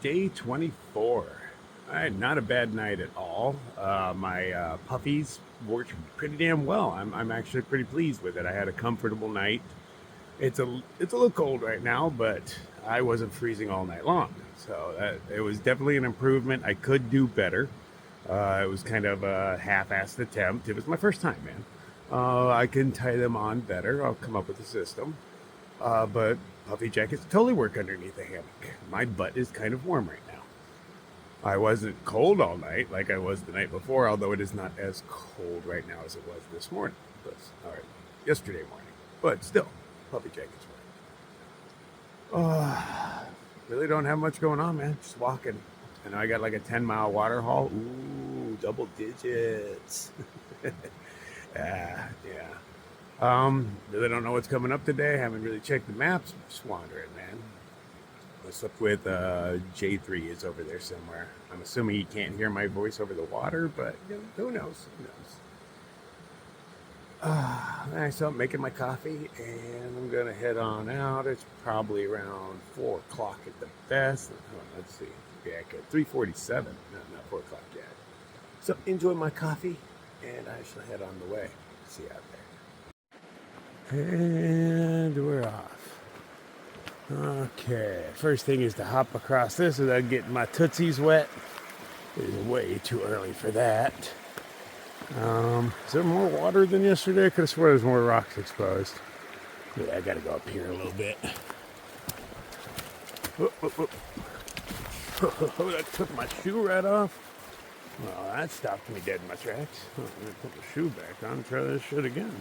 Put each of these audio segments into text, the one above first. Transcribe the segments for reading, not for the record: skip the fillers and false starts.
Day 24. All right, not a bad night at all. My puppies worked pretty damn well. I'm actually pretty pleased with it. I had a comfortable night. It's a little cold right now, but I wasn't freezing all night long. So it was definitely an improvement. I could do better. It was kind of a half-assed attempt. It was my first time, man. I can tie them on better. I'll come up with a system. But puffy jackets totally work underneath a hammock. My butt is kind of warm right now. I wasn't cold all night like I was the night before, although it is not as cold right now as it was this morning. Or yesterday morning. But still, puffy jackets work. Really don't have much going on, man. Just walking. I know I got like a 10-mile water haul. Ooh, double digits. Yeah. Really don't know what's coming up today. Haven't really checked the maps. I'm just wandering, man. What's up with J3 is over there somewhere. I'm assuming he can't hear my voice over the water, but who knows? Who knows? So I'm making my coffee, and I'm gonna head on out. It's probably around 4 o'clock at the best. Let's see. Yeah, 3:47. No, not 4 o'clock yet. So enjoy my coffee, and I shall head on the way. See you out there. And we're off. Okay, first thing is to hop across this without getting my tootsies wet. It is way too early for that. Is there more water than yesterday? I could have sworn there's more rocks exposed. Yeah, I gotta go up here a little bit. Oh, that took my shoe right off. Well, that stopped me dead in my tracks. I'm gonna put the shoe back on and try this shit again.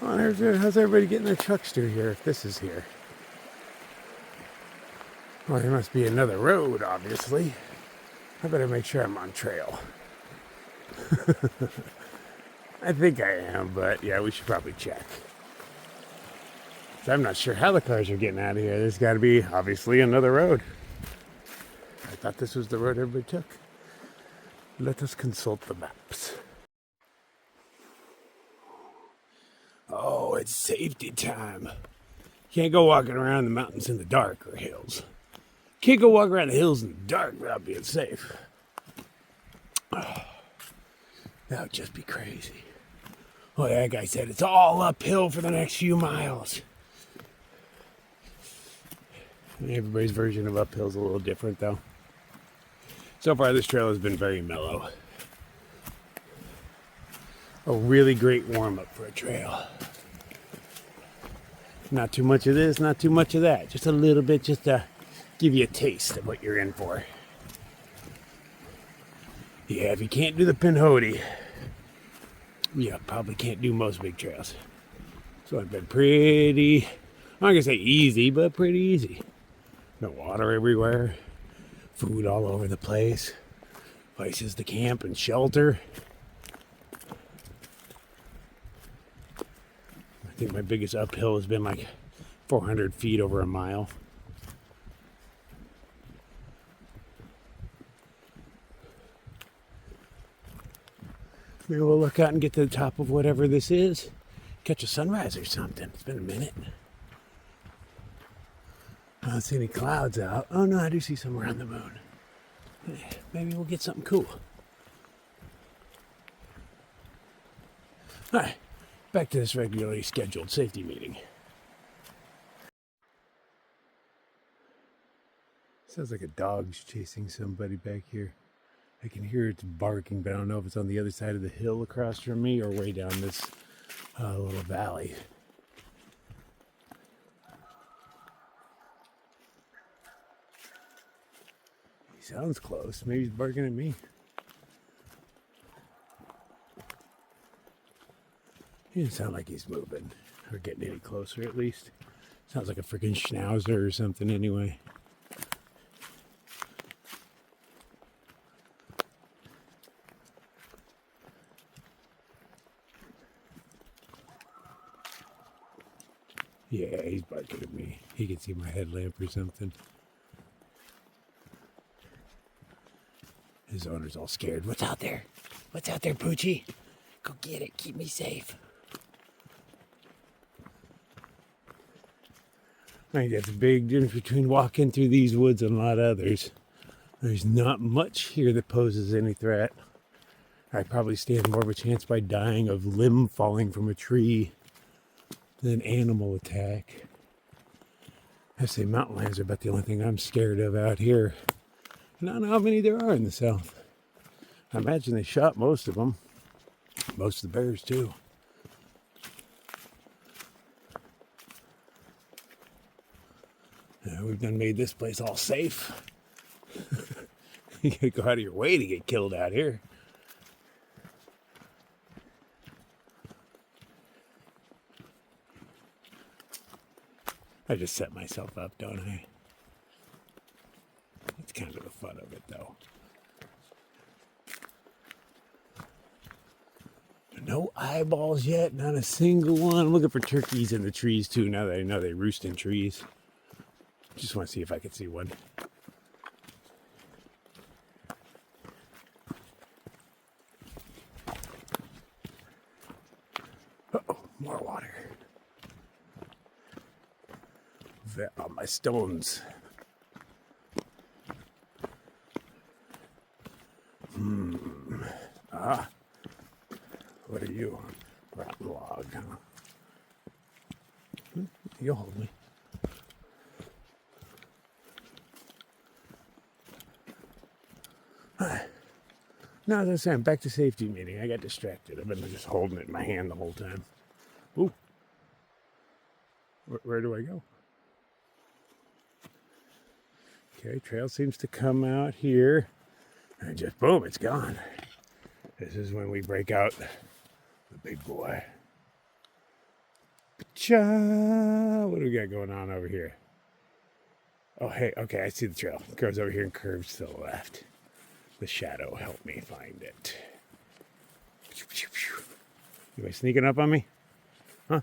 Oh, how's everybody getting their trucks through here if this is here? Well, there must be another road, obviously. I better make sure I'm on trail. I think I am, but yeah, we should probably check. So I'm not sure how the cars are getting out of here. There's got to be, obviously, another road. I thought this was the road everybody took. Let us consult the maps. Oh, it's safety time. Can't go walking around the mountains in the dark or hills. Can't go walk around the hills in the dark without being safe. Oh, that would just be crazy. Well, that guy said it's all uphill for the next few miles. Everybody's version of uphill is a little different, though. So far, this trail has been very mellow. A really great warm-up for a trail. Not too much of this, not too much of that. Just a little bit, just to give you a taste of what you're in for. Yeah, if you can't do the Pinhoti, you probably can't do most big trails. So it's been pretty, I'm not gonna say easy, but pretty easy. No water everywhere, food all over the place, places to camp and shelter. I think my biggest uphill has been like 400 feet over a mile. Maybe we'll look out and get to the top of whatever this is. Catch a sunrise or something. It's been a minute. I don't see any clouds out. Oh no, I do see some around the moon. Maybe we'll get something cool. Alright, back to this regularly scheduled safety meeting. Sounds like a dog's chasing somebody back here. I can hear it's barking, but I don't know if it's on the other side of the hill across from me or way down this little valley. He sounds close. Maybe he's barking at me. He doesn't sound like he's moving or getting any closer, at least. Sounds like a freaking schnauzer or something anyway. Yeah, he's barking at me. He can see my headlamp or something. His owner's all scared. What's out there? What's out there, Poochie? Go get it. Keep me safe. I think that's a big difference between walking through these woods and a lot of others. There's not much here that poses any threat. I probably stand more of a chance by dying of limb falling from a tree than animal attack. I say mountain lions are about the only thing I'm scared of out here. And I don't know how many there are in the south. I imagine they shot most of them. Most of the bears, too. We've done made this place all safe. You gotta go out of your way to get killed out here. I just set myself up, don't I? That's kind of the fun of it, though. No eyeballs yet, not a single one. I'm looking for turkeys in the trees, too, now that I know they roost in trees. Just want to see if I can see one. Uh-oh, more water. On my stones. What are you? Rotten log, huh? You'll hold me. No, as I was saying, back to safety meeting. I got distracted. I've been just holding it in my hand the whole time. Ooh. Where do I go? Okay, trail seems to come out here. And just boom, it's gone. This is when we break out the big boy. Cha! What do we got going on over here? Oh, hey, okay, I see the trail. It goes over here and curves to the left. The shadow helped me find it. Anybody sneaking up on me? Huh?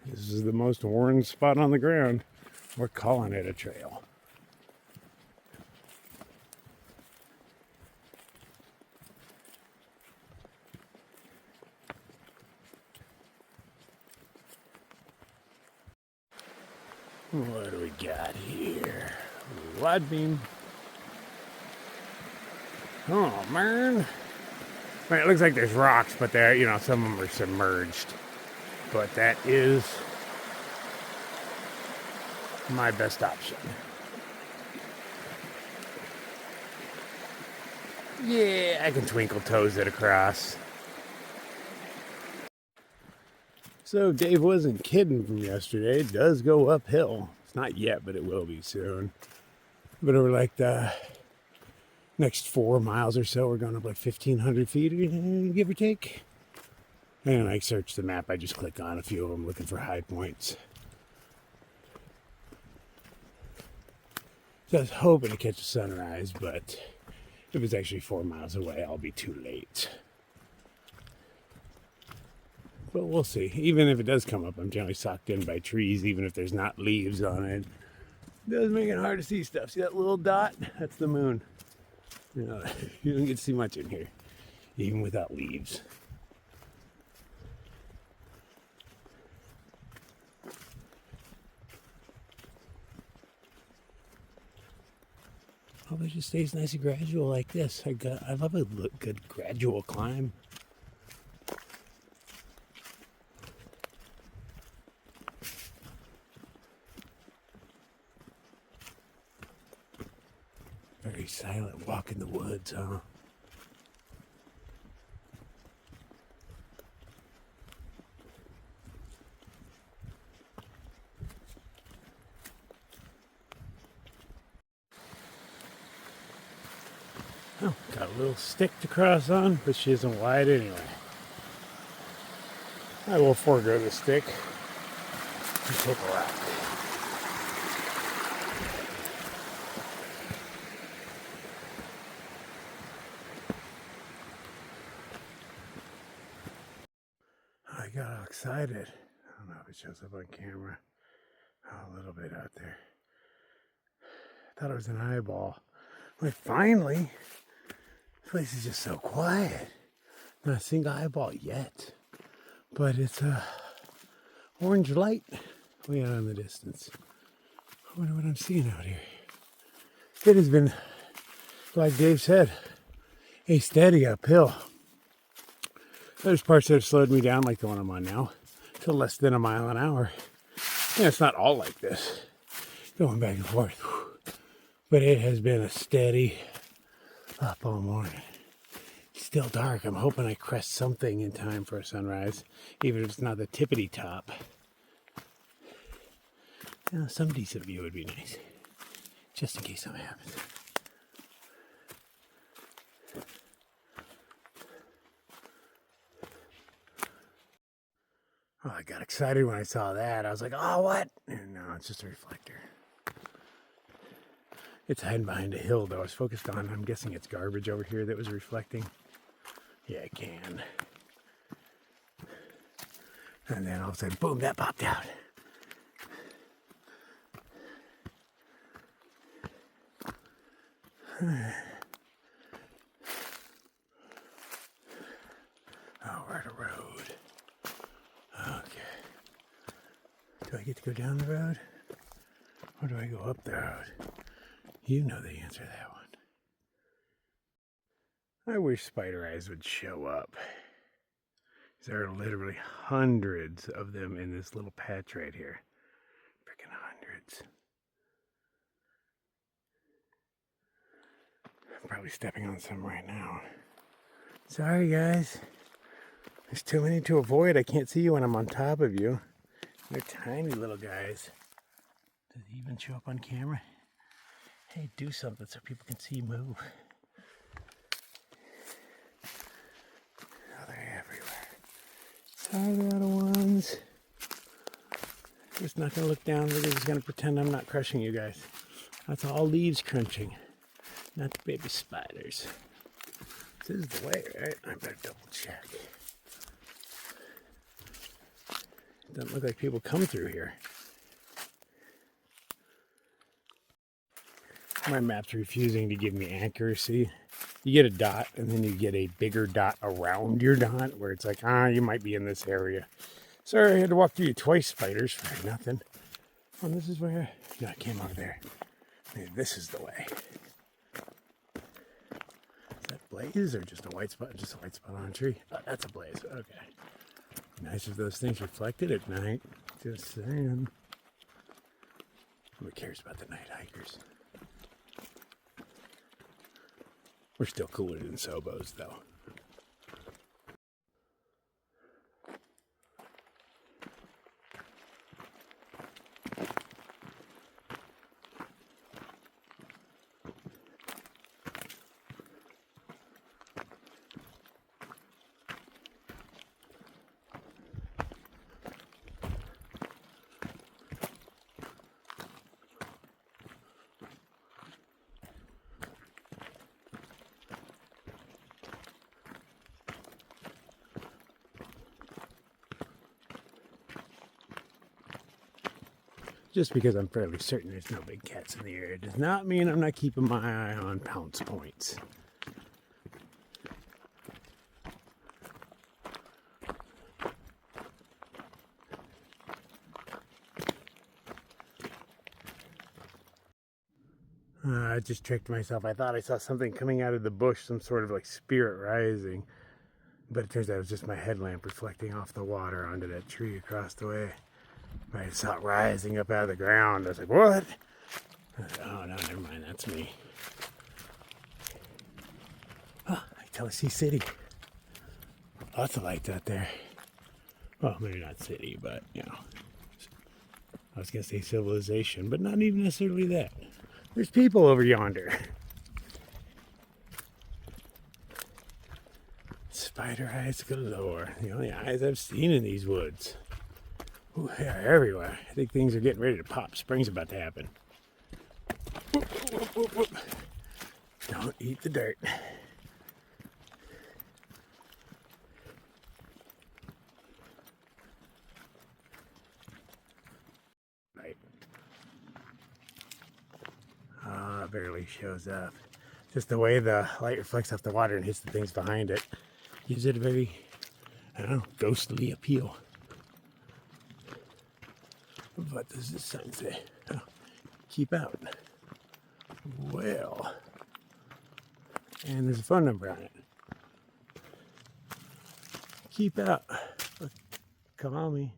This is the most worn spot on the ground. We're calling it a trail. What do we got here? Wide beam. Oh, man. I mean, it looks like there's rocks, but there, some of them are submerged. But that is my best option. Yeah, I can twinkle toes it across. So Dave wasn't kidding from yesterday. It does go uphill. It's not yet, but it will be soon. But over like the next 4 miles or so, we're going up like 1,500 feet, give or take. And I search the map. I just click on a few of them looking for high points. So I was hoping to catch a sunrise, but if it's actually 4 miles away, I'll be too late. But we'll see. Even if it does come up, I'm generally socked in by trees, even if there's not leaves on it. It does make it hard to see stuff. See that little dot? That's the moon. You don't get to see much in here, even without leaves. Hope it just stays nice and gradual like this. I love a good gradual climb. Very silent walk in the woods, huh? Oh, got a little stick to cross on, but she isn't wide anyway. I will forego the stick and take a rock. got all excited. I don't know if it shows up on camera. Oh, a little bit out there. I thought it was an eyeball. Like, finally, this place is just so quiet. Not a single eyeball yet. But it's a orange light way out in the distance. I wonder what I'm seeing out here. It has been, like Dave said, a steady uphill. There's parts that have slowed me down, like the one I'm on now, to less than a mile an hour. Yeah, it's not all like this, going back and forth. But it has been a steady up all morning. It's still dark. I'm hoping I crest something in time for a sunrise, even if it's not the tippity top. You know, some decent view would be nice, just in case something happens. Oh, I got excited when I saw that. I was like, oh, what? And no, it's just a reflector. It's hiding behind a hill, though. I was focused on, I'm guessing it's garbage over here that was reflecting. Yeah, it can. And then all of a sudden, boom, that popped out. Oh, we're at a road. Okay. Do I get to go down the road? Or do I go up the road? You know the answer to that one. I wish spider eyes would show up. There are literally hundreds of them in this little patch right here. Freaking hundreds. I'm probably stepping on some right now. Sorry, guys. There's too many to avoid. I can't see you when I'm on top of you. They're tiny little guys. Does he even show up on camera? Hey, do something so people can see you move. Oh, they're everywhere. Sorry, little ones. Just not going to look down. We're just going to pretend I'm not crushing you guys. That's all leaves crunching, not the baby spiders. This is the way, right? I better double check. Doesn't look like people come through here. My map's refusing to give me accuracy. You get a dot, and then you get a bigger dot around your dot, where it's like, you might be in this area. Sorry, I had to walk through you twice, spiders, for nothing. Oh, this is where... No, I came over there. Maybe this is the way. Is that blaze, or just a white spot? Just a white spot on a tree? Oh, that's a blaze. Okay. Nice if those things reflected at night. Just saying. Who cares about the night hikers? We're still cooler than Sobos, though. Just because I'm fairly certain there's no big cats in the area does not mean I'm not keeping my eye on pounce points. I just tricked myself. I thought I saw something coming out of the bush, some sort of like spirit rising. But it turns out it was just my headlamp reflecting off the water onto that tree across the way. I saw it rising up out of the ground. I was like, what? Oh, no, never mind. That's me. Oh, I can tell I see city. Lots of lights out there. Well, maybe not city, but, you know. I was going to say civilization, but not even necessarily that. There's people over yonder. Spider eyes galore. The only eyes I've seen in these woods. Ooh, they are everywhere. I think things are getting ready to pop. Spring's about to happen. Whoop, whoop, whoop, whoop. Don't eat the dirt. barely shows up. Just the way the light reflects off the water and hits the things behind it gives it a very, I don't know, ghostly appeal. What does this sign say? Oh, keep out. Well, and there's a phone number on it. Keep out. Call me.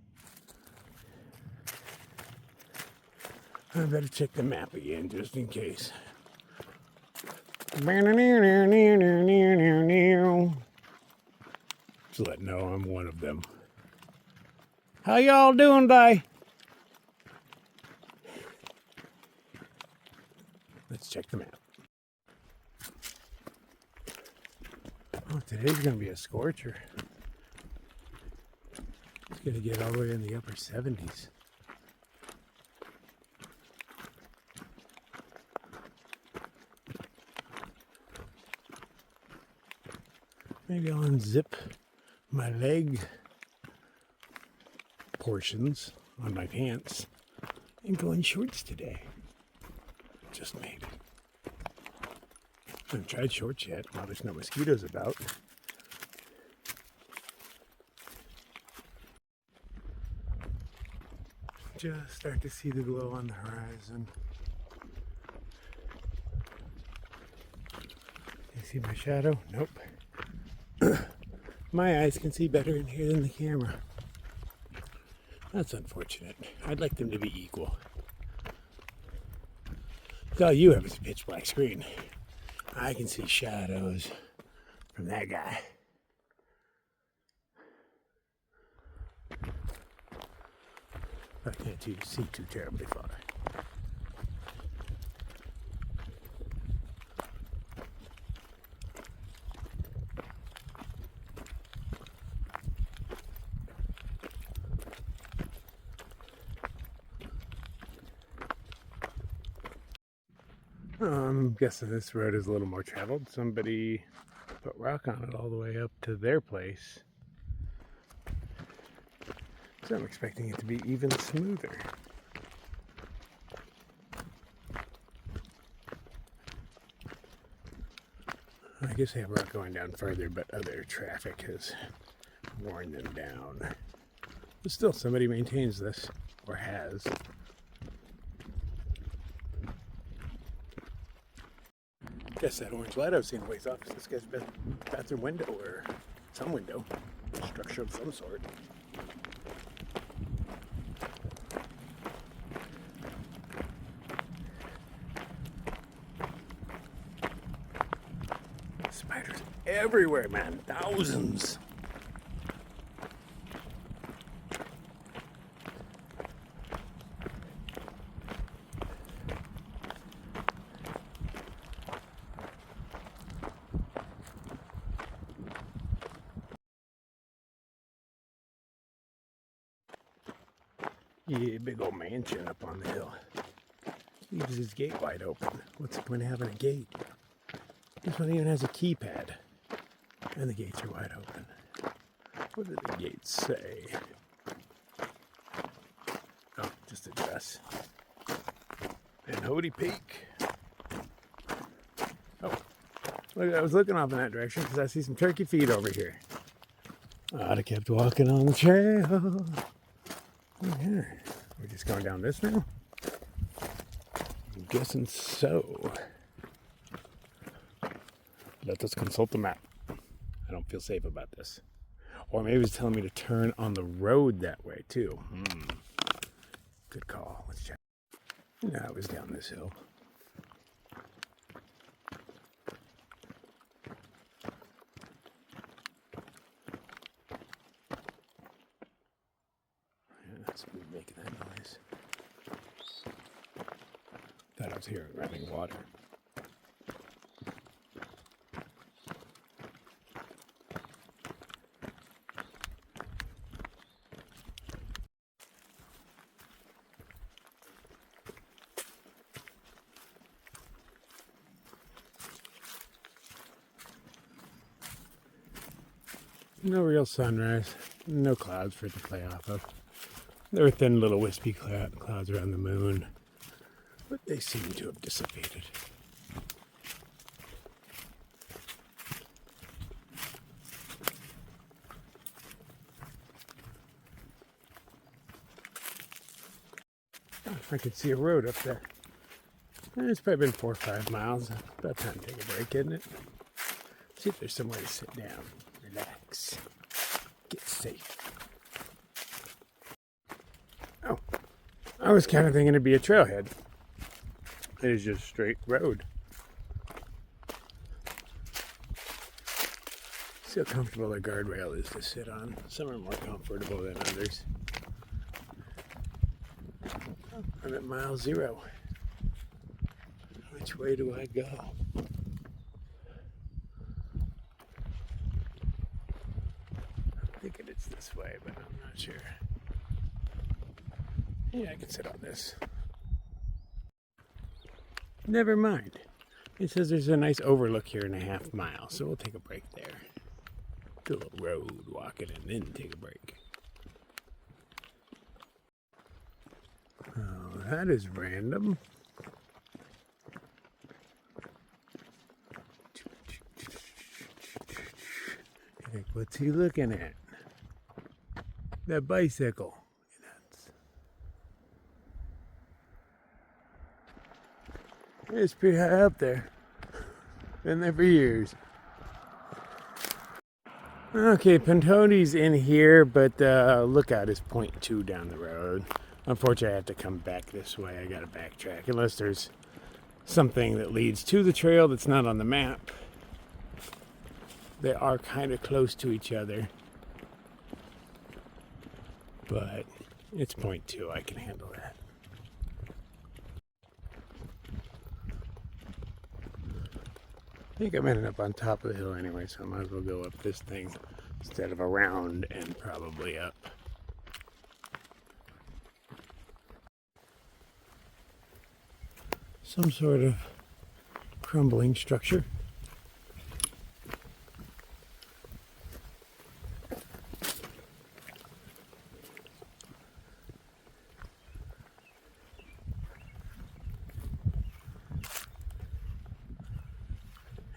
I better check the map again just in case. Just let know I'm one of them. How y'all doing today? Let's check the map. Oh, today's gonna be a scorcher. It's gonna get all the way in the upper 70s. Maybe I'll unzip my leg portions on my pants and go in shorts today. Just maybe. I haven't tried shorts yet while there's no mosquitoes about. Just start to see the glow on the horizon. You see my shadow? Nope. My eyes can see better in here than the camera. That's unfortunate. I'd like them to be equal. All you have is a pitch black screen. I can see shadows from that guy. I can't see too terribly far. I'm guessing this road is a little more traveled. Somebody put rock on it all the way up to their place. So I'm expecting it to be even smoother. I guess they have rock going down further, but other traffic has worn them down. But still, somebody maintains this, or has. Guess that orange light I was seeing a ways off is this guy's bathroom window, or some window, structure of some sort. Spiders everywhere, man. Thousands. Yeah, big old mansion up on the hill. Leaves his gate wide open. What's the point of having a gate? This one even has a keypad. And the gates are wide open. What do the gates say? Oh, just address. Pinhoti Peak. Oh, look, I was looking off in that direction because I see some turkey feet over here. I'd have kept walking on the trail. Yeah. We're just going down this now? I'm guessing so. Let us consult the map. I don't feel safe about this. Or maybe it's telling me to turn on the road that way too. Good call. Let's check. No, it was down this hill. That's making that noise. Thought I was hearing running water. No real sunrise, no clouds for it to play off of. There were thin little wispy clouds around the moon, but they seem to have dissipated. I could see a road up there. It's probably been 4 or 5 miles. About time to take a break, isn't it? See if there's somewhere to sit down, relax, get safe. Oh, I was kind of thinking it'd be a trailhead. It is just straight road. See how comfortable the guardrail is to sit on. Some are more comfortable than others. I'm at mile 0. Which way do I go? I'm thinking it's this way, but I'm not sure. Yeah, I can sit on this. Never mind. It says there's a nice overlook here in a half mile, so we'll take a break there. Do a little road walking and then take a break. Oh, that is random. Heck, what's he looking at? That bicycle. It's pretty high up there. Been there for years. Okay, Pinhoti's in here, but lookout is 0.2 down the road. Unfortunately, I have to come back this way. I gotta backtrack, unless there's something that leads to the trail that's not on the map. They are kind of close to each other, but it's 0.2. I can handle that. I think I'm ending up on top of the hill anyway, so I might as well go up this thing instead of around and probably up. Some sort of crumbling structure.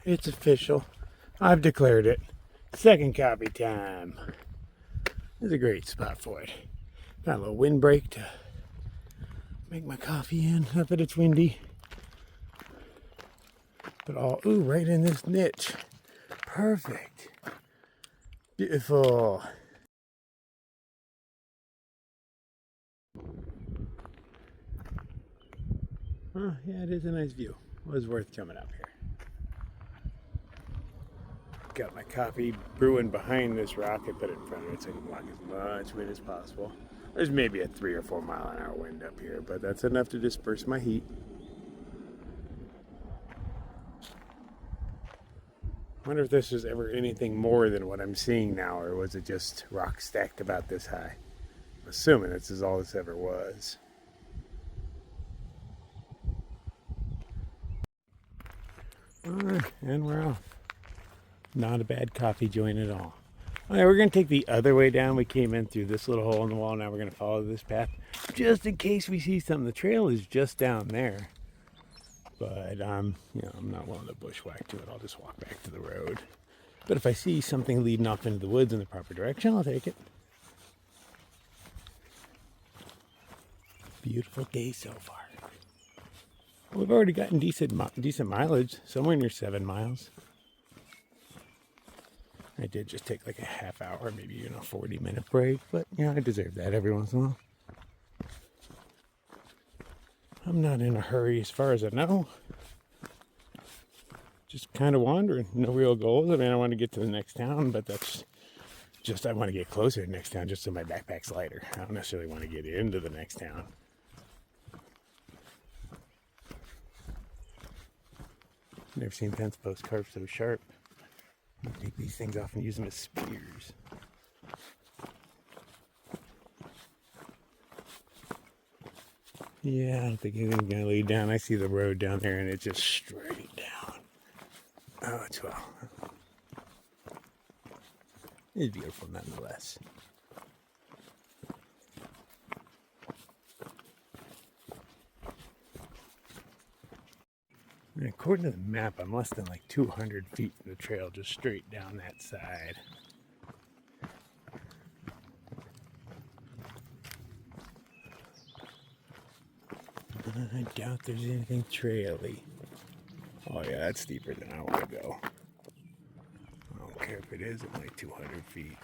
It's official. I've declared it. Second copy time. This is a great spot for it. Got a little windbreak to make my coffee in. Not that it's windy. But all, ooh, right in this niche. Perfect. Beautiful. Oh, yeah, it is a nice view. It was worth coming up here. Got my coffee brewing behind this rock. I put it in front of it so I can block as much wind as possible. There's maybe a 3 or 4 mile an hour wind up here, but that's enough to disperse my heat. I wonder if this was ever anything more than what I'm seeing now, or was it just rock stacked about this high? I'm assuming this is all this ever was. Alright, and we're off. Not a bad coffee joint at all. Alright, we're going to take the other way down. We came in through this little hole in the wall. Now we're going to follow this path just in case we see something. The trail is just down there. But, you know, I'm not willing to bushwhack to it. I'll just walk back to the road. But if I see something leading off into the woods in the proper direction, I'll take it. Beautiful day so far. We've already gotten decent mileage, somewhere near 7 miles. I did just take like a half hour, maybe even a 40-minute break, but yeah, I deserve that every once in a while. I'm not in a hurry as far as I know. Just kind of wandering, no real goals. I mean, I want to get to the next town, but that's just, I want to get closer to the next town just so my backpack's lighter. I don't necessarily want to get into the next town. Never seen fence posts carved so sharp. Take these things off and use them as spears. Yeah, I don't think anything's gonna lead down. I see the road down there and it's just straight down. Oh, it's well. It's beautiful nonetheless. And according to the map, I'm less than like 200 feet from the trail, just straight down that side. I doubt there's anything traily. Oh yeah, that's deeper than I want to go. I don't care if it is only 200 feet.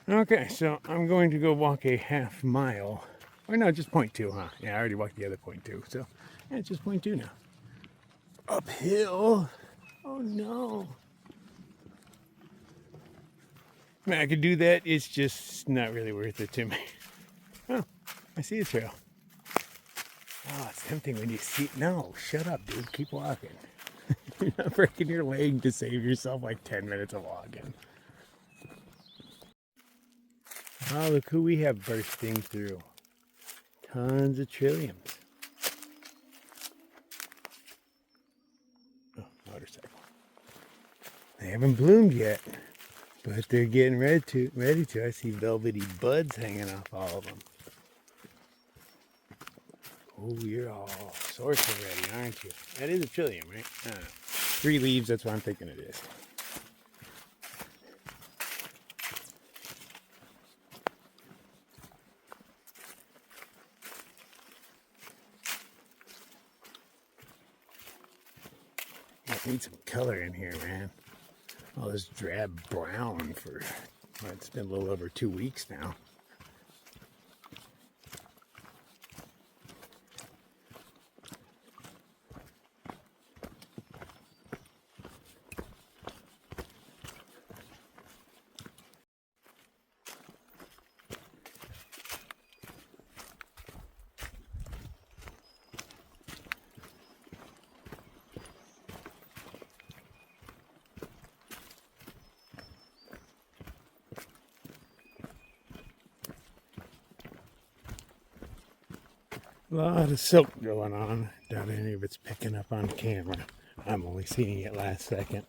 Okay, so I'm going to go walk a half mile. Or no, just 0.2, huh? Yeah, I already walked the other 0.2, so yeah, it's just 0.2 now. Uphill. Oh no. I mean, I could do that, it's just not really worth it to me. Oh, I see a trail. Oh, it's tempting when you see. No, shut up, dude. Keep walking. You're not breaking your leg to save yourself like 10 minutes of walking. Oh, look who we have bursting through. Tons of trilliums. Oh, motorcycle. They haven't bloomed yet, but they're getting ready to. I see velvety buds hanging off all of them. Oh, you're all sorts already, aren't you? That is a trillium, right? 3 leaves, that's what I'm thinking it is. I need some color in here, man. All this drab brown for, well, it's been a little over 2 weeks now. A lot of silk going on. Doubt any of it's picking up on camera. I'm only seeing it last second.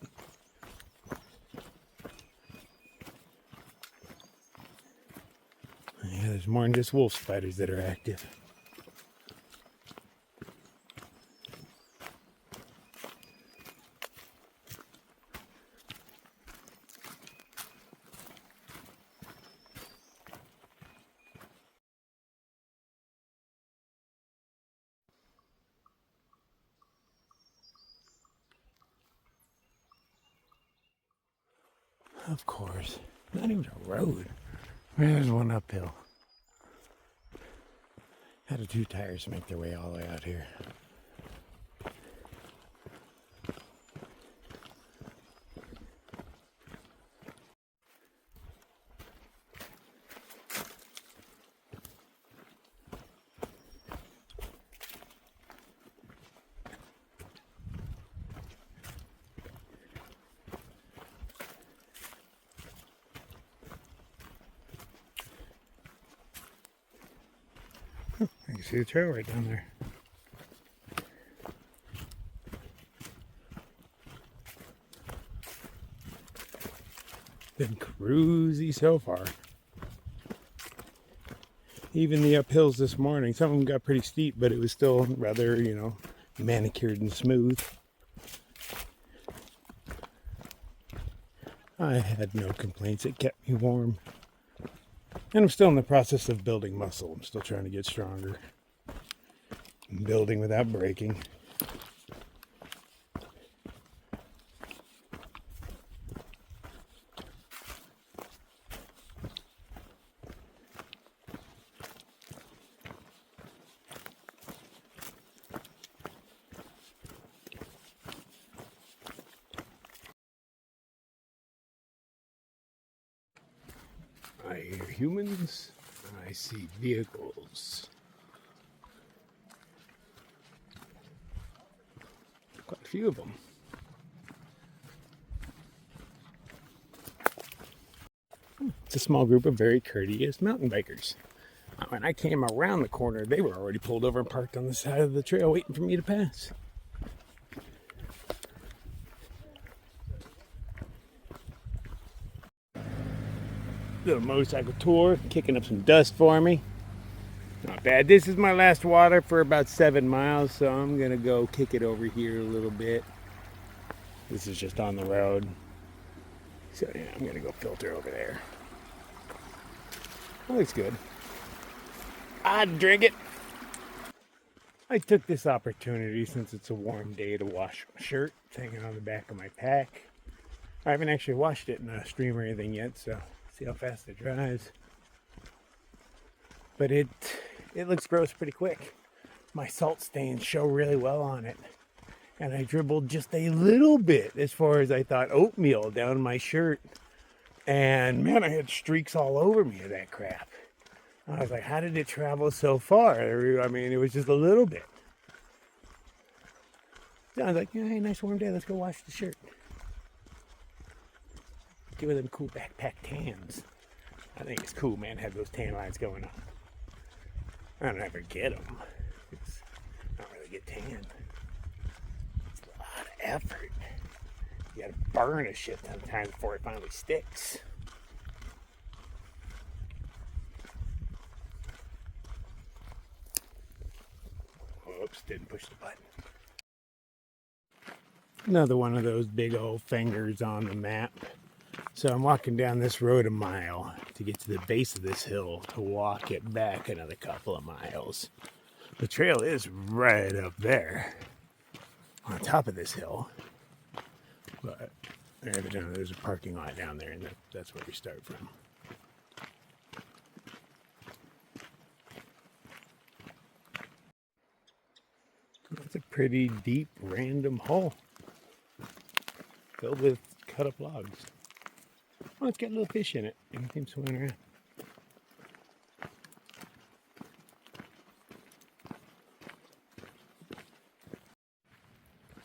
Yeah, there's more than just wolf spiders that are active. Of course. Not even a road. There's one uphill. How do 2 tires make their way all the way out here? I can see the trail right down there. Been cruisy so far. Even the uphills this morning, some of them got pretty steep, but it was still rather, manicured and smooth. I had no complaints. It kept me warm. And I'm still in the process of building muscle. I'm still trying to get stronger. I'm building without breaking. I hear humans. I see vehicles. Quite a few of them. It's a small group of very courteous mountain bikers. When I came around the corner, they were already pulled over and parked on the side of the trail waiting for me to pass. Little motorcycle tour, kicking up some dust for me. Not bad. This is my last water for about 7 miles, so I'm gonna go kick it over here a little bit. This is just on the road. So yeah, I'm gonna go filter over there. That looks good. I'd drink it. I took this opportunity since it's a warm day to wash my shirt. It's hanging on the back of my pack. I haven't actually washed it in a stream or anything yet, so see how fast it dries. But it looks gross pretty quick. My salt stains show really well on it. And I dribbled just a little bit as far as I thought oatmeal down my shirt. And man, I had streaks all over me of that crap. I was like, how did it travel so far? I mean, it was just a little bit. So I was like, yeah, hey, nice warm day. Let's go wash the shirt. Give them cool backpack tans. I think it's cool, man, have those tan lines going on. I don't ever get them. I don't really get tan. It's a lot of effort. You gotta burn a shit ton of times before it finally sticks. Oops, didn't push the button. Another one of those big old fingers on the map. So I'm walking down this road a mile to get to the base of this hill to walk it back another couple of miles. The trail is right up there on top of this hill. But evidently there's a parking lot down there, and that's where we start from. It's a pretty deep, random hole filled with cut up logs. Oh, it's got little fish in it. Anything swimming around.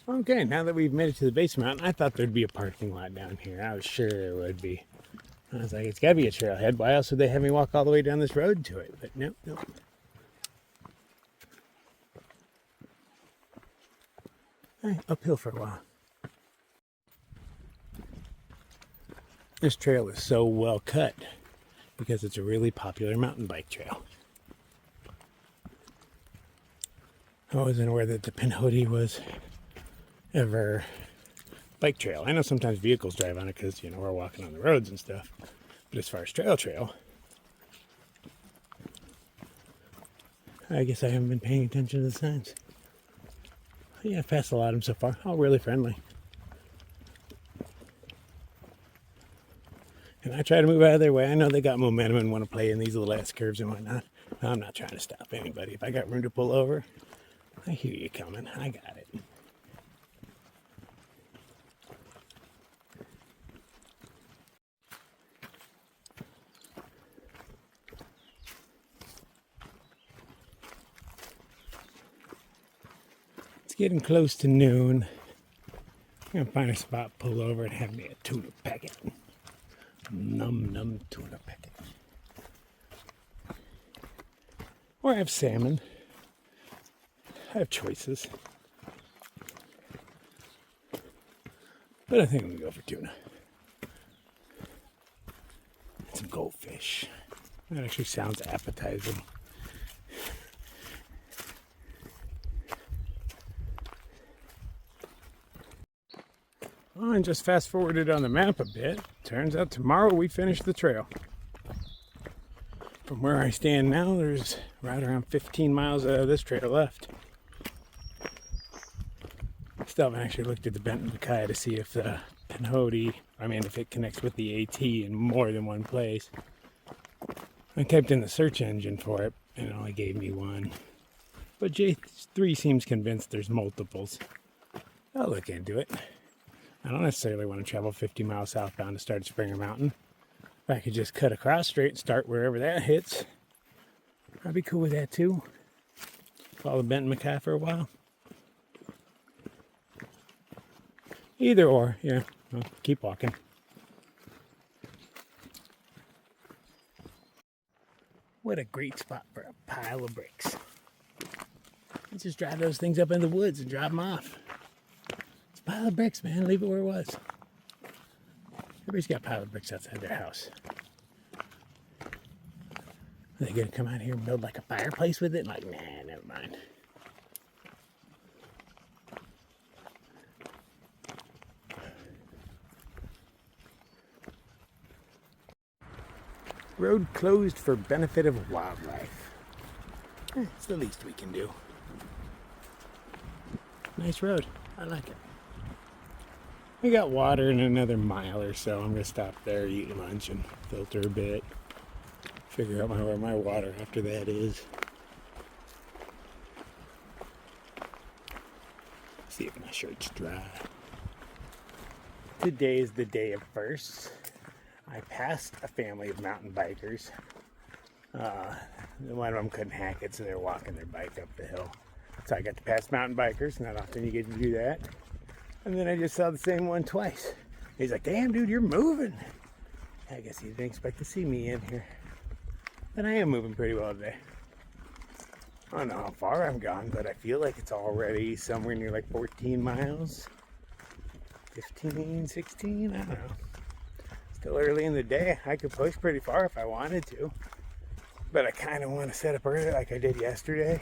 Okay, now that we've made it to the base of the mountain, I thought there'd be a parking lot down here. I was sure there would be. I was like, it's got to be a trailhead. Why else would they have me walk all the way down this road to it? But nope. All right, uphill for a while. This trail is so well cut because it's a really popular mountain bike trail. I wasn't aware that the Pinhoti was ever bike trail. I know sometimes vehicles drive on it because, you know, we're walking on the roads and stuff. But as far as trail, I guess I haven't been paying attention to the signs. Yeah, I've passed a lot of them so far. All really friendly. And I try to move out of their way. I know they got momentum and want to play in these little ass curves and whatnot. I'm not trying to stop anybody. If I got room to pull over, I hear you coming. I got it. It's getting close to noon. I'm gonna find a spot, pull over, and have me a tuna packet. Num tuna packet. Or I have salmon. I have choices. But I think I'm gonna go for tuna. And some goldfish. That actually sounds appetizing. Oh, and just fast forwarded on the map a bit. Turns out tomorrow we finish the trail. From where I stand now, there's right around 15 miles of this trail left. Still haven't actually looked at the Benton Mackay to see if the Pinhoti, if it connects with the AT in more than one place. I typed in the search engine for it, and it only gave me one. But J3 seems convinced there's multiples. I'll look into it. I don't necessarily want to travel 50 miles southbound to start at Springer Mountain. If I could just cut across straight and start wherever that hits, I'd be cool with that too. Follow Benton Mackay for a while. Either or, yeah. Well, keep walking. What a great spot for a pile of bricks. Let's just drive those things up in the woods and drop them off. It's a pile of bricks, man. Leave it where it was. Everybody's got a pile of bricks outside their house. Are they gonna come out here and build like a fireplace with it? Like, nah, never mind. Road closed for benefit of wildlife. It's the least we can do. Nice road. I like it. We got water in another mile or so. I'm gonna stop there, eat lunch, and filter a bit. Figure out where my water after that is. See if my shirt's dry. Today is the day of firsts. I passed a family of mountain bikers. One of them couldn't hack it, so they're walking their bike up the hill. So I got to pass mountain bikers. Not often you get to do that. And then I just saw the same one twice. He's like, damn, dude, you're moving. I guess he didn't expect to see me in here. But I am moving pretty well today. I don't know how far I'm gone, but I feel like it's already somewhere near like 14 miles. 15, 16, I don't know. Still early in the day. I could push pretty far if I wanted to. But I kind of want to set up early like I did yesterday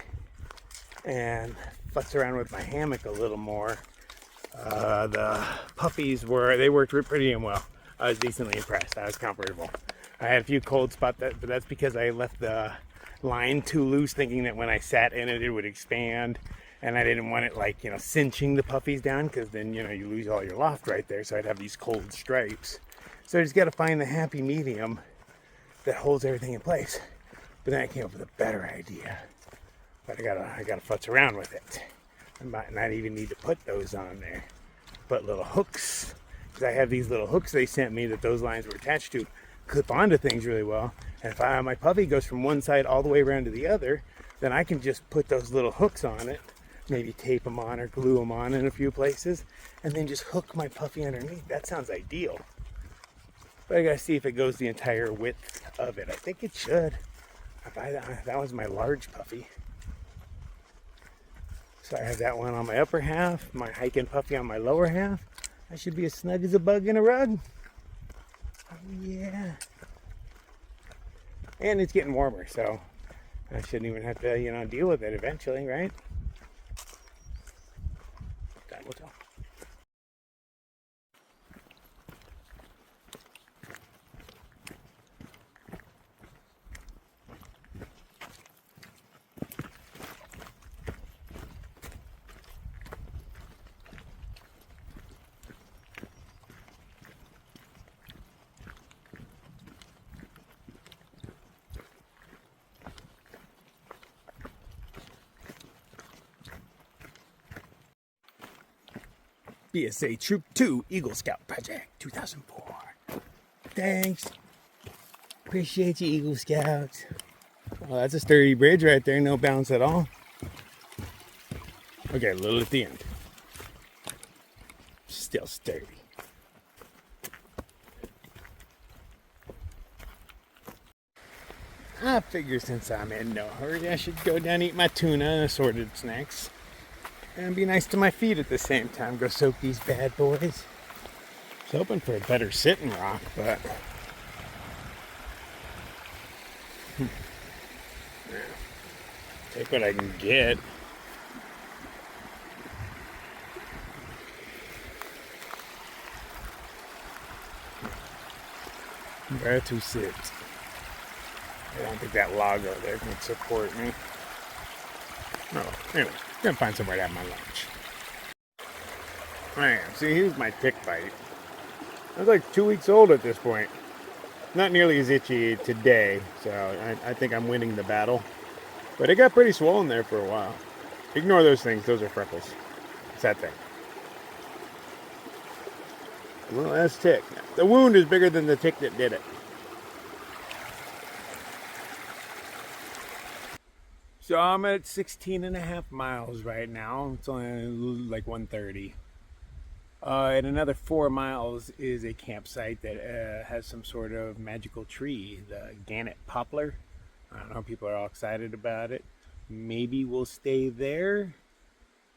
and futz around with my hammock a little more. The puppies worked pretty damn well. I was decently impressed. I was comfortable. I had a few cold spots, but that's because I left the line too loose, thinking that when I sat in it, it would expand. And I didn't want it like, cinching the puppies down, because then, you lose all your loft right there. So I'd have these cold stripes. So I just got to find the happy medium that holds everything in place. But then I came up with a better idea. But I gotta futz around with it. I might not even need to put those on there. Put little hooks, because I have these little hooks they sent me that those lines were attached to, clip onto things really well. And if my puppy goes from one side all the way around to the other, then I can just put those little hooks on it, maybe tape them on or glue them on in a few places, and then just hook my puppy underneath. That sounds ideal. But I gotta see if it goes the entire width of it. I think it should. That was my large puppy. So I have that one on my upper half, my hiking puppy on my lower half. I should be as snug as a bug in a rug. Oh yeah. And it's getting warmer, so I shouldn't even have to, deal with it eventually, right? Time will tell. BSA Troop 2 Eagle Scout Project 2004. Thanks. Appreciate you, Eagle Scouts. Well, that's a sturdy bridge right there. No bounce at all. Okay, a little at the end. Still sturdy. I figure since I'm in no hurry, I should go down and eat my tuna and assorted snacks. And be nice to my feet at the same time. Go soak these bad boys. I was hoping for a better sitting rock, but take what I can get. Where to sit? I don't think that log over there can support me. Oh, anyway, gonna find somewhere to have my lunch. Man, see, here's my tick bite. I was like 2 weeks old at this point. Not nearly as itchy today, so I think I'm winning the battle. But it got pretty swollen there for a while. Ignore those things, those are freckles. It's that thing. Well, that's tick. The wound is bigger than the tick that did it. So I'm at 16 and a half miles right now. It's only like 1:30. And another 4 miles is a campsite that has some sort of magical tree, the Garnet Poplar. I don't know, people are all excited about it. Maybe we'll stay there,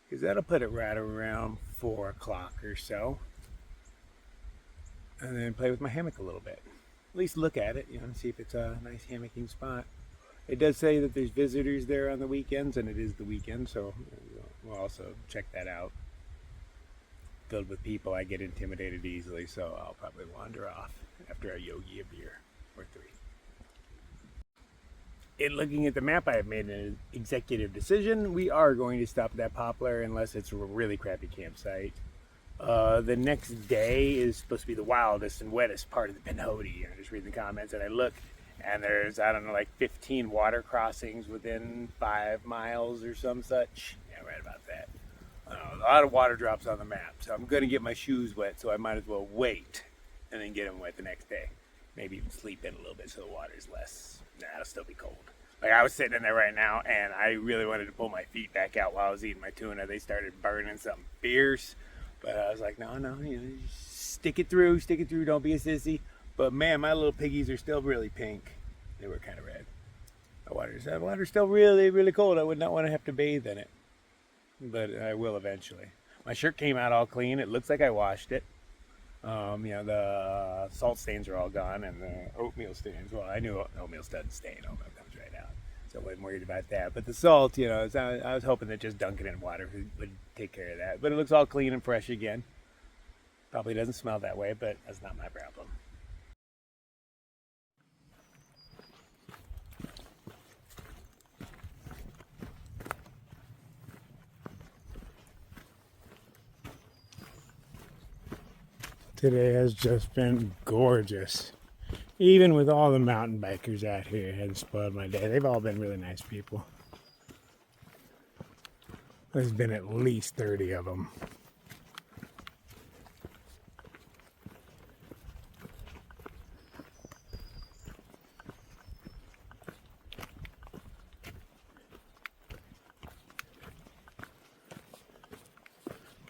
because that'll put it right around 4 o'clock or so. And then play with my hammock a little bit. At least look at it, see if it's a nice hammocking spot. It does say that there's visitors there on the weekends, and it is the weekend, so we'll also check that out. Filled with people, I get intimidated easily, so I'll probably wander off after I yogi a beer or 3. in looking at the map, I have made an executive decision. We are going to stop at that Poplar unless it's a really crappy campsite. The next day is supposed to be the wildest and wettest part of the Pinhoti. I'm just reading the comments and I look, and there's, I don't know, like 15 water crossings within 5 miles or some such. Yeah, right about that. A lot of water drops on the map, so I'm going to get my shoes wet, so I might as well wait and then get them wet the next day. Maybe even sleep in a little bit so the water's less. Nah, it'll still be cold. Like, I was sitting in there right now, and I really wanted to pull my feet back out while I was eating my tuna. They started burning something fierce, but I was like, no, stick it through, don't be a sissy. But man, my little piggies are still really pink. They were kind of red. The water's still really, really cold. I would not want to have to bathe in it, but I will eventually. My shirt came out all clean. It looks like I washed it. The salt stains are all gone, and the oatmeal stains. Well, I knew oatmeal doesn't stain. Oatmeal comes right out, so I wasn't worried about that. But the salt, I was hoping that just dunking it in water would take care of that. But it looks all clean and fresh again. Probably doesn't smell that way, but that's not my problem. Today has just been gorgeous. Even with all the mountain bikers out here, it hasn't spoiled my day. They've all been really nice people. There's been at least 30 of them.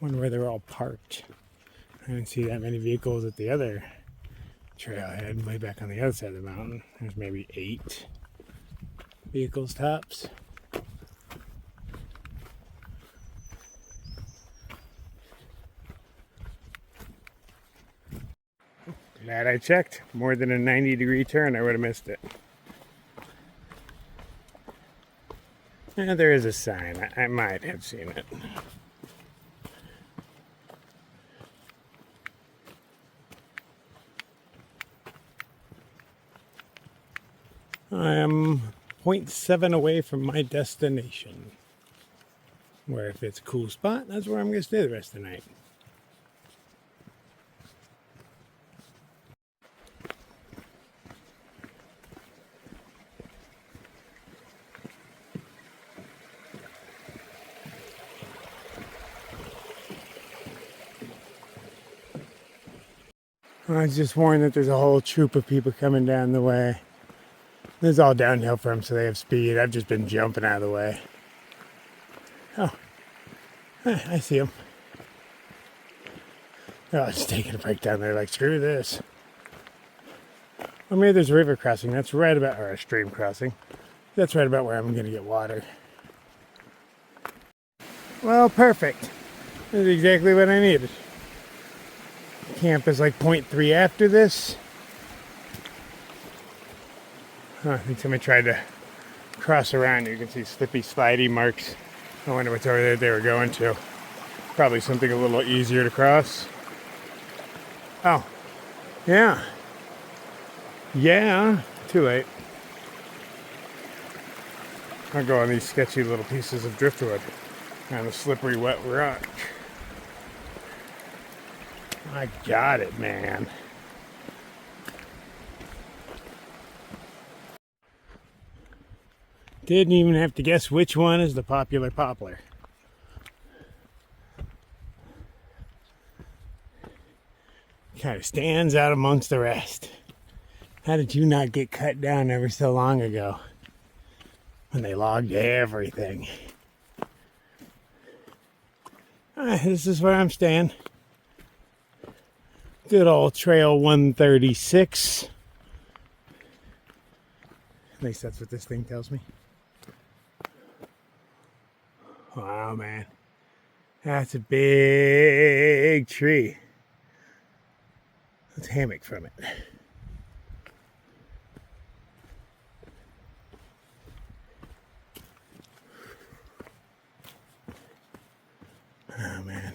Wonder where they're all parked. I didn't see that many vehicles at the other trailhead, way back on the other side of the mountain. There's maybe 8 vehicles tops. Glad I checked. More than a 90-degree turn, I would have missed it. There is a sign. I might have seen it. I am 0.7 away from my destination. Where if it's a cool spot, that's where I'm going to stay the rest of the night. I was just warned that there's a whole troop of people coming down the way. This is all downhill for them, so they have speed. I've just been jumping out of the way. Oh, I see them. They're all just taking a break down there, like, screw this. Or maybe there's a river crossing. That's right about, or a stream crossing. That's right about where I'm going to get water. Well, perfect. This is exactly what I needed. Camp is like 0.3 after this. I think somebody tried to cross around. You can see slippy, slidey marks. I wonder what's over there they were going to. Probably something a little easier to cross. Oh, yeah. Yeah, too late. I'll go on these sketchy little pieces of driftwood on a slippery, wet rock. I got it, man. Didn't even have to guess which one is the popular poplar. Kind of stands out amongst the rest. How did you not get cut down ever so long ago when they logged everything? This is where I'm staying. Good old Trail 136. At least that's what this thing tells me. Wow, man. That's a big tree. Let's hammock from it. Oh, man.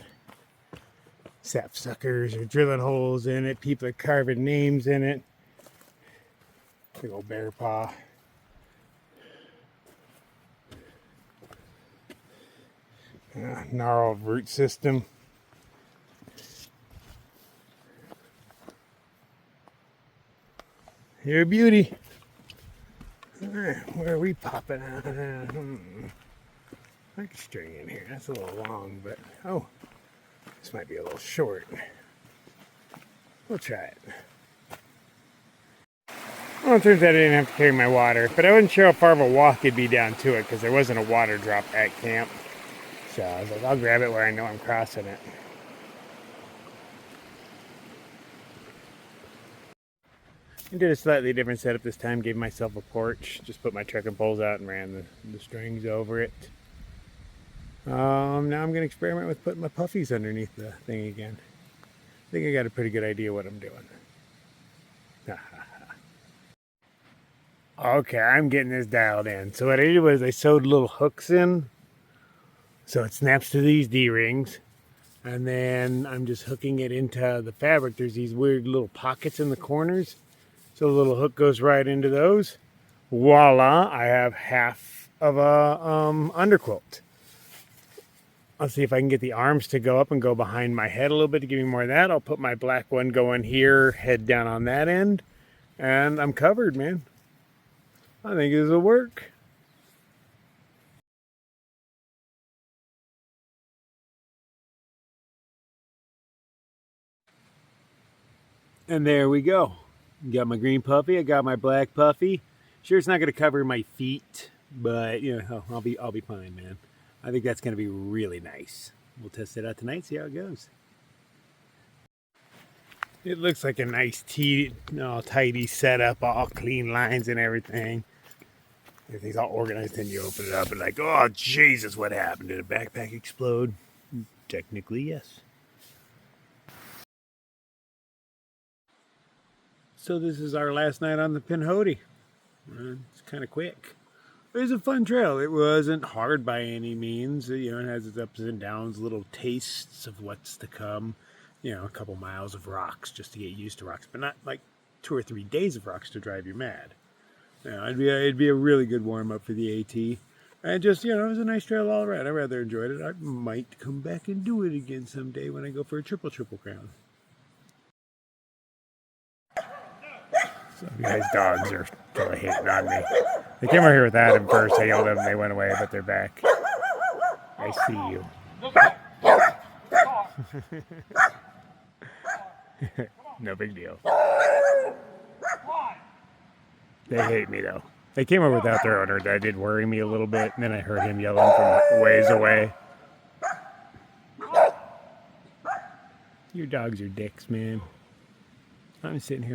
Sapsuckers are drilling holes in it. People are carving names in it. Big old bear paw. Gnarled root system. You're a beauty. Where are we popping out? Like a string in here. That's a little long, but oh, this might be a little short. We'll try it. Well, it turns out I didn't have to carry my water, but I wasn't sure how far of a walk it'd be down to it because there wasn't a water drop at camp. So I was like, I'll grab it where I know I'm crossing it. I did a slightly different setup this time, gave myself a porch, just put my trekking poles out and ran the strings over it. Now I'm going to experiment with putting my puffies underneath the thing again. I think I got a pretty good idea what I'm doing. Okay, I'm getting this dialed in. So what I did was I sewed little hooks in, so it snaps to these D-rings. And then I'm just hooking it into the fabric. There's these weird little pockets in the corners. So the little hook goes right into those. Voila, I have half of a underquilt. I'll see if I can get the arms to go up and go behind my head a little bit to give me more of that. I'll put my black one going here, head down on that end. And I'm covered, man. I think this will work. And there we go. Got my green puffy, I got my black puffy. Sure, it's not going to cover my feet, but you know, I'll be fine, man. I think that's going to be really nice. We'll test it out tonight, see how it goes. It looks like a nice, tidy setup, all clean lines and everything. Everything's all organized, then you open it up and like, oh Jesus, what happened? Did a backpack explode? Technically, yes. So this is our last night on the Pinhoti. It's kind of quick. It was a fun trail. It wasn't hard by any means. You know, it has its ups and downs, little tastes of what's to come. You know, a couple miles of rocks just to get used to rocks, but not like 2 or 3 days of rocks to drive you mad. You know, it'd be a really good warm up for the AT. And just, you know, it was a nice trail all around. I rather enjoyed it. I might come back and do it again someday when I go for a triple crown. So you guys' dogs are totally hating on me. They came over here with Adam first. I yelled at them. They went away, but they're back. I see you. No big deal. They hate me, though. They came over without their owner. That did worry me a little bit. And then I heard him yelling from ways away. Your dogs are dicks, man. I'm sitting here.